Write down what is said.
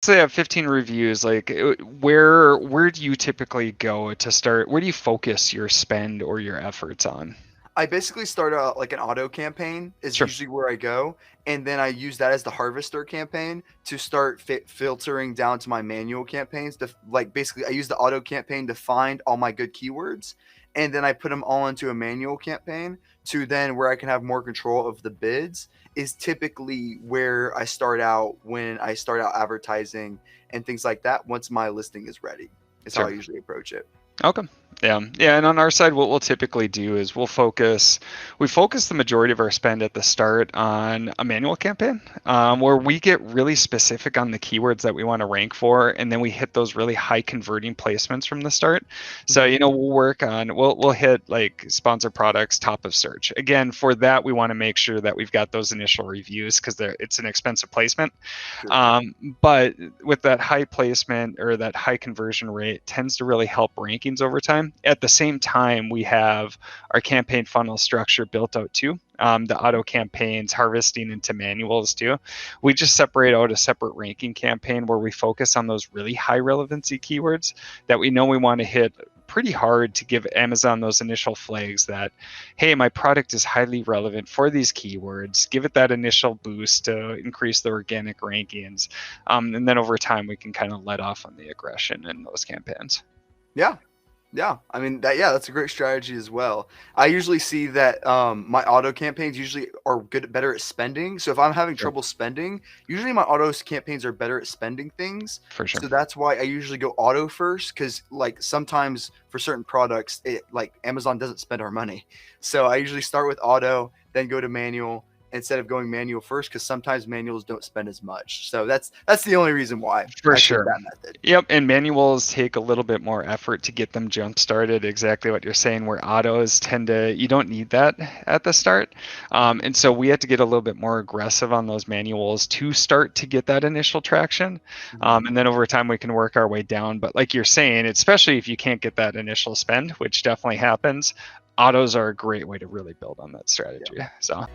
say I have 15 reviews, like where do you typically go to start? Where do you focus your spend or your efforts on? I basically start out like an auto campaign is Sure. usually where I go, and then I use that as the harvester campaign to start filtering down to my manual campaigns. To like basically, I use the auto campaign to find all my good keywords, and then I put them all into a manual campaign to then where I can have more control of the bids. Is typically where I start out when I start out advertising and things like that. Once my listing is ready, is how I Sure. usually approach it. Okay. Yeah. Yeah. And on our side, what we'll typically do is we focus the majority of our spend at the start on a manual campaign, where we get really specific on the keywords that we want to rank for. And then we hit those really high converting placements from the start. So, Mhm. we'll hit like sponsor products, top of search. Again, for that, we want to make sure that we've got those initial reviews because it's an expensive placement. Sure. But with that high placement or that high conversion rate tends to really help rankings over time. At the same time, we have our campaign funnel structure built out too. The auto campaigns harvesting into manuals too. We just separate out a separate ranking campaign where we focus on those really high relevancy keywords that we know we want to hit pretty hard to give Amazon those initial flags that, hey, my product is highly relevant for these keywords. Give it that initial boost to increase the organic rankings. And then over time, we can kind of let off on the aggression in those campaigns. Yeah. Yeah, I mean that's a great strategy as well. I usually see that my auto campaigns usually are better at spending. So if I'm having Sure, trouble spending, usually my auto campaigns are better at spending things. for sure. So that's why I usually go auto first, because like sometimes for certain products, like Amazon doesn't spend our money. So I usually start with auto, then go to manual instead of going manual first, because sometimes manuals don't spend as much. So that's the only reason why For I take sure. that method. Yep, and manuals take a little bit more effort to get them jump started. Exactly what you're saying, where autos tend to, you don't need that at the start. And so we had to get a little bit more aggressive on those manuals to start to get that initial traction. Mhm. And then over time, we can work our way down. But like you're saying, especially if you can't get that initial spend, which definitely happens, autos are a great way to really build on that Yeah. strategy. So.